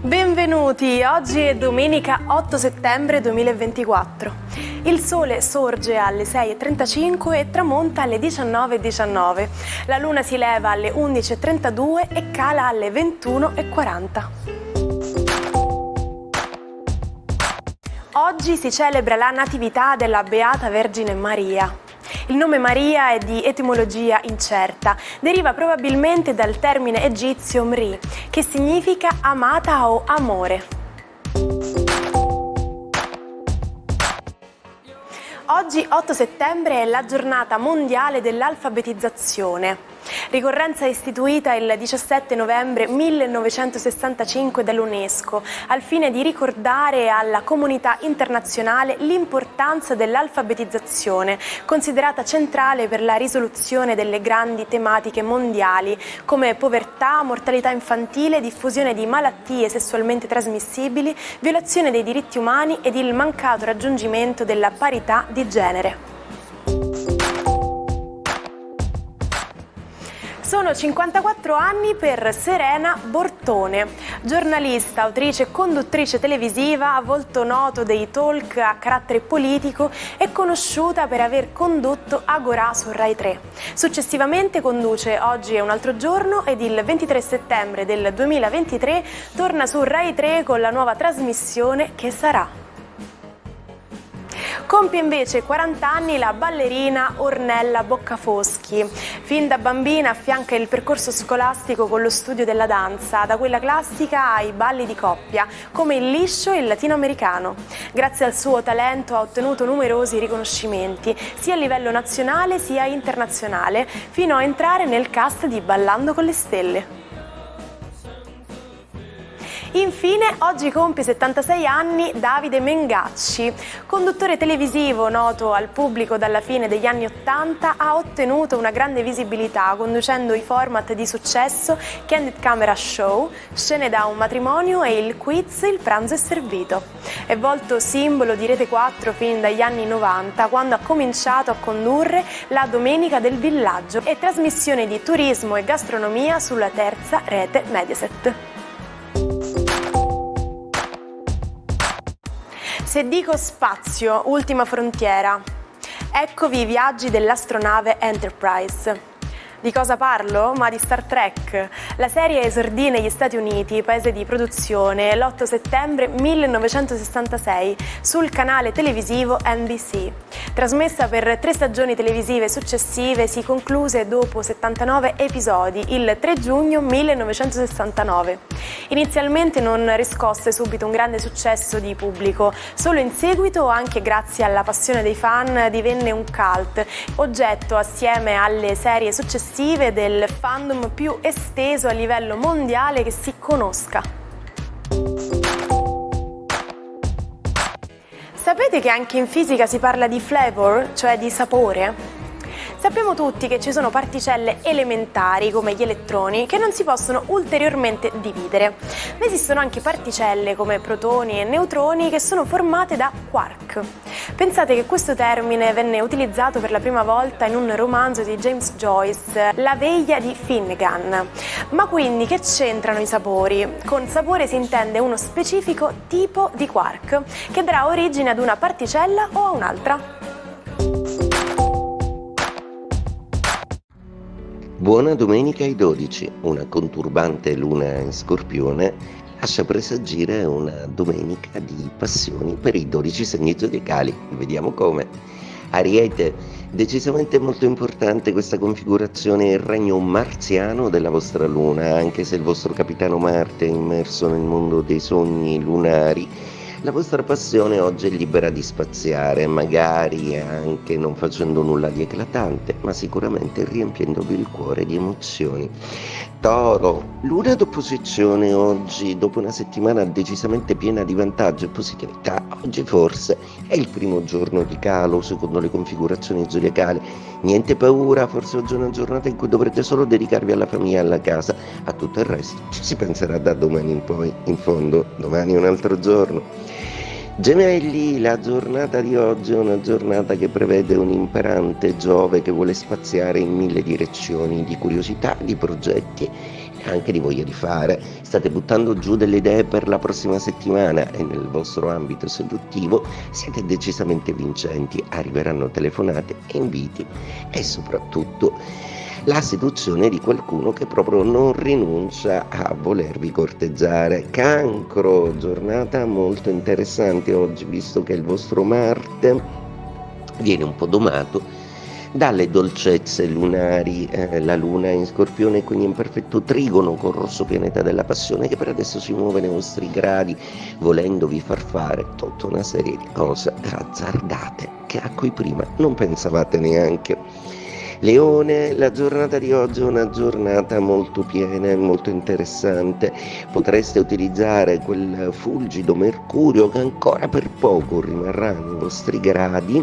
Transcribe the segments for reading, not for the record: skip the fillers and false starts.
Benvenuti, oggi è domenica 8 settembre 2024. Il sole sorge alle 6:35 e tramonta alle 19:19. La luna si leva alle 11:32 e cala alle 21:40. Oggi si celebra la natività della Beata Vergine Maria. Il nome Maria è di etimologia incerta, deriva probabilmente dal termine egizio Mri, che significa amata o amore. Oggi 8 settembre è la giornata mondiale dell'alfabetizzazione. Ricorrenza istituita il 17 novembre 1965 dall'UNESCO al fine di ricordare alla comunità internazionale l'importanza dell'alfabetizzazione, considerata centrale per la risoluzione delle grandi tematiche mondiali come povertà, mortalità infantile, diffusione di malattie sessualmente trasmissibili, violazione dei diritti umani ed il mancato raggiungimento della parità di genere. Sono 54 anni per Serena Bortone, giornalista, autrice e conduttrice televisiva, a volto noto dei talk a carattere politico e conosciuta per aver condotto Agorà su Rai 3. Successivamente conduce Oggi è un altro giorno ed il 23 settembre del 2023 torna su Rai 3 con la nuova trasmissione Che sarà. Compie invece 40 anni la ballerina Ornella Boccafoschi. Fin da bambina affianca il percorso scolastico con lo studio della danza, da quella classica ai balli di coppia, come il liscio e il latinoamericano. Grazie al suo talento ha ottenuto numerosi riconoscimenti, sia a livello nazionale sia internazionale, fino a entrare nel cast di Ballando con le stelle. Infine, oggi compie 76 anni Davide Mengacci. Conduttore televisivo noto al pubblico dalla fine degli anni '80, ha ottenuto una grande visibilità conducendo i format di successo Candid Camera Show, Scene da un matrimonio e il quiz Il pranzo è servito. È volto simbolo di Rete 4 fin dagli anni 90, quando ha cominciato a condurre la Domenica del Villaggio e trasmissioni di turismo e gastronomia sulla terza rete Mediaset. Se dico spazio, ultima frontiera, eccovi i viaggi dell'astronave Enterprise. Di cosa parlo? Ma di Star Trek. La serie esordì negli Stati Uniti, paese di produzione, l'8 settembre 1966 sul canale televisivo NBC. Trasmessa per 3 stagioni televisive successive, si concluse dopo 79 episodi il 3 giugno 1969. Inizialmente non riscosse subito un grande successo di pubblico, solo in seguito, anche grazie alla passione dei fan, divenne un cult, oggetto assieme alle serie successive del fandom più esteso a livello mondiale che si conosca. Sapete che anche in fisica si parla di flavor, cioè di sapore? Sappiamo tutti che ci sono particelle elementari, come gli elettroni, che non si possono ulteriormente dividere. Ma esistono anche particelle, come protoni e neutroni, che sono formate da quark. Pensate che questo termine venne utilizzato per la prima volta in un romanzo di James Joyce, La veglia di Finnegan. Ma quindi che c'entrano i sapori? Con sapore si intende uno specifico tipo di quark, che darà origine ad una particella o a un'altra. Buona domenica ai 12, una conturbante luna in Scorpione lascia presagire una domenica di passioni per i 12 segni zodiacali. Vediamo come. Ariete, decisamente molto importante questa configurazione, il regno marziano della vostra luna, anche se il vostro capitano Marte è immerso nel mondo dei sogni lunari. La vostra passione oggi è libera di spaziare, magari anche non facendo nulla di eclatante, ma sicuramente riempiendovi il cuore di emozioni. Toro, luna d'opposizione oggi, dopo una settimana decisamente piena di vantaggio e positività, oggi forse è il primo giorno di calo secondo le configurazioni zodiacali. Niente paura, forse oggi è una giornata in cui dovrete solo dedicarvi alla famiglia e alla casa, a tutto il resto ci si penserà da domani in poi, in fondo domani è un altro giorno. Gemelli, la giornata di oggi è una giornata che prevede un imperante Giove che vuole spaziare in 1000 direzioni di curiosità, di progetti e anche di voglia di fare. State buttando giù delle idee per la prossima settimana e nel vostro ambito seduttivo siete decisamente vincenti. Arriveranno telefonate e inviti e soprattutto la seduzione di qualcuno che proprio non rinuncia a volervi corteggiare. Cancro, giornata molto interessante oggi, visto che il vostro Marte viene un po' domato dalle dolcezze lunari. La Luna è in Scorpione, quindi in perfetto trigono con Rosso, pianeta della passione, che per adesso si muove nei vostri gradi, volendovi far fare tutta una serie di cose azzardate che a cui prima non pensavate neanche. Leone, la giornata di oggi è una giornata molto piena e molto interessante. Potreste utilizzare quel fulgido Mercurio che ancora per poco rimarrà nei vostri gradi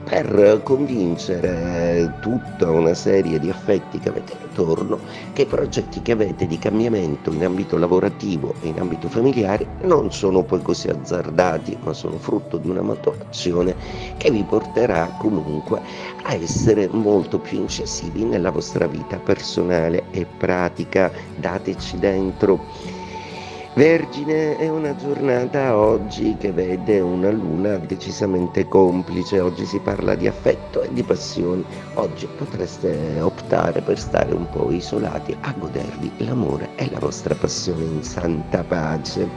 per convincere tutta una serie di affetti che avete intorno che i progetti che avete di cambiamento in ambito lavorativo e in ambito familiare non sono poi così azzardati, ma sono frutto di una maturazione che vi porterà comunque a essere molto più incisivi nella vostra vita personale e pratica. Dateci dentro. Vergine, è una giornata oggi che vede una luna decisamente complice. Oggi si parla di affetto e di passioni. Oggi potreste optare per stare un po' isolati a godervi l'amore e la vostra passione in santa pace.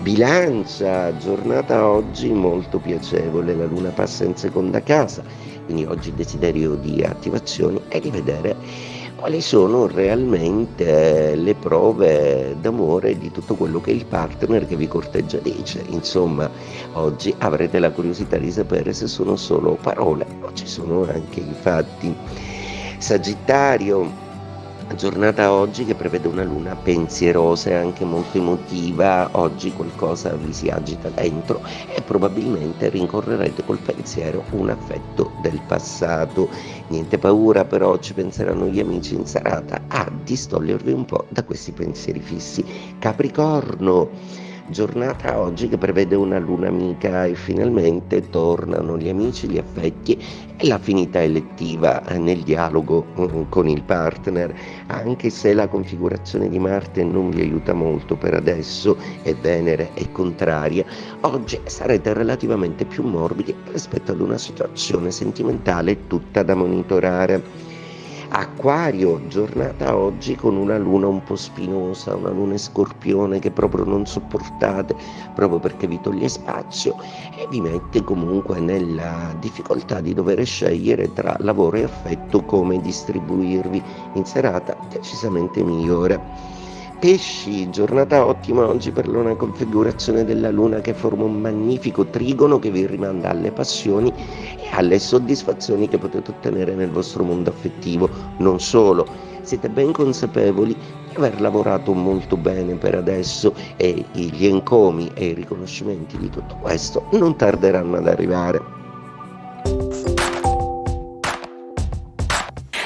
Bilancia, giornata oggi molto piacevole, la luna passa in seconda casa, quindi oggi il desiderio di attivazioni è di vedere quali sono realmente le prove d'amore di tutto quello che il partner che vi corteggia dice. Insomma, oggi avrete la curiosità di sapere se sono solo parole o ci sono anche i fatti. Sagittario, giornata oggi che prevede una luna pensierosa e anche molto emotiva. Oggi qualcosa vi si agita dentro e probabilmente rincorrerete col pensiero un affetto del passato. Niente paura, però ci penseranno gli amici in serata a distogliervi un po' da questi pensieri fissi. Capricorno, giornata oggi che prevede una luna amica e finalmente tornano gli amici, gli affetti e l'affinità elettiva nel dialogo con il partner, anche se la configurazione di Marte non vi aiuta molto per adesso e Venere è contraria. Oggi sarete relativamente più morbidi rispetto ad una situazione sentimentale tutta da monitorare. Acquario, giornata oggi con una luna un po' spinosa, una luna in Scorpione che proprio non sopportate, proprio perché vi toglie spazio e vi mette comunque nella difficoltà di dover scegliere tra lavoro e affetto come distribuirvi in serata decisamente migliore. Pesci, giornata ottima oggi per una configurazione della luna che forma un magnifico trigono che vi rimanda alle passioni e alle soddisfazioni che potete ottenere nel vostro mondo affettivo. Non solo, siete ben consapevoli di aver lavorato molto bene per adesso e gli encomi e i riconoscimenti di tutto questo non tarderanno ad arrivare.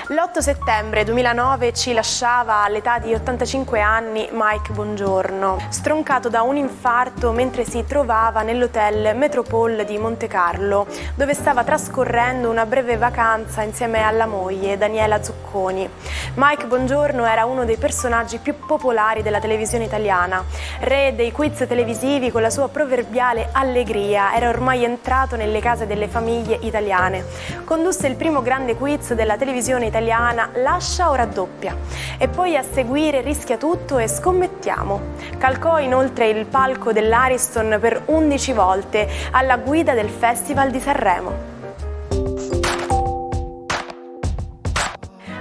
L'8 settembre 2009 ci lasciava all'età di 85 anni Mike Bongiorno, stroncato da un infarto mentre si trovava nell'hotel Metropole di Monte Carlo, dove stava trascorrendo una breve vacanza insieme alla moglie Daniela Zucconi. Mike Bongiorno era uno dei personaggi più popolari della televisione italiana, re dei quiz televisivi con la sua proverbiale allegria, era ormai entrato nelle case delle famiglie italiane. Condusse il primo grande quiz della televisione italiana, Lascia o raddoppia, e poi a seguire Rischia tutto e Scommettiamo. Calcò inoltre il palco dell'Ariston per 11 volte alla guida del Festival di Sanremo.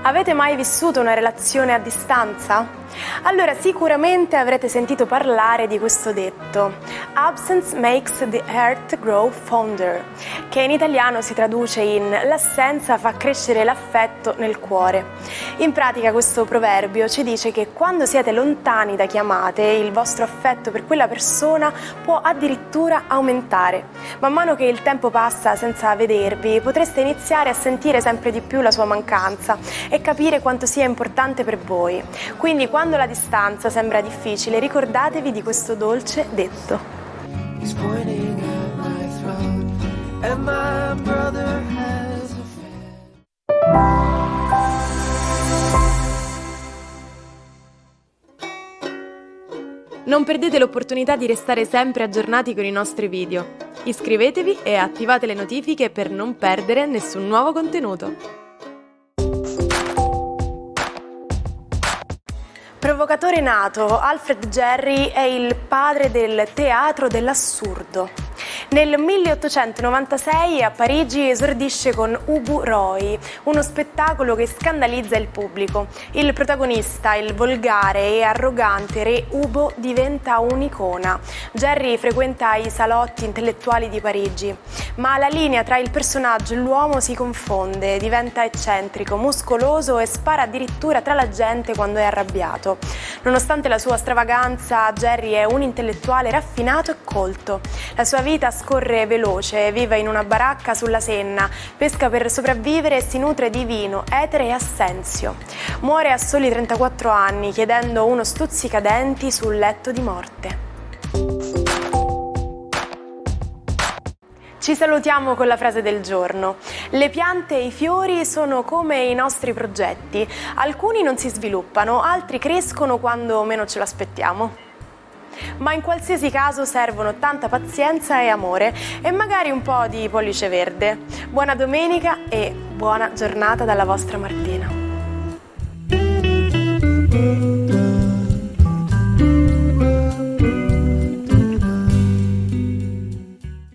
Avete mai vissuto una relazione a distanza? Allora sicuramente avrete sentito parlare di questo detto: Absence makes the heart grow fonder, che in italiano si traduce in l'assenza fa crescere l'affetto nel cuore. In pratica questo proverbio ci dice che quando siete lontani da chiamate il vostro affetto per quella persona può addirittura aumentare. Man mano che il tempo passa senza vedervi potreste iniziare a sentire sempre di più la sua mancanza e capire quanto sia importante per voi. Quindi quando la distanza sembra difficile, ricordatevi di questo dolce detto. and my brother has a Non perdete l'opportunità di restare sempre aggiornati con i nostri video. Iscrivetevi e attivate le notifiche per non perdere nessun nuovo contenuto. Provocatore nato, Alfred Jarry è il padre del teatro dell'assurdo. Nel 1896 a Parigi esordisce con Ubu Roi, uno spettacolo che scandalizza il pubblico. Il protagonista, il volgare e arrogante re Ubo, diventa un'icona. Jarry frequenta i salotti intellettuali di Parigi, ma la linea tra il personaggio e l'uomo si confonde, diventa eccentrico, muscoloso e spara addirittura tra la gente quando è arrabbiato. Nonostante la sua stravaganza, Jarry è un intellettuale raffinato e colto. La sua vita scorre veloce, vive in una baracca sulla Senna, pesca per sopravvivere e si nutre di vino, etere e assenzio. Muore a soli 34 anni, chiedendo uno stuzzicadenti sul letto di morte. Ci salutiamo con la frase del giorno. Le piante e i fiori sono come i nostri progetti. Alcuni non si sviluppano, altri crescono quando meno ce l'aspettiamo. Ma in qualsiasi caso servono tanta pazienza e amore e magari un po' di pollice verde. Buona domenica e buona giornata dalla vostra Martina.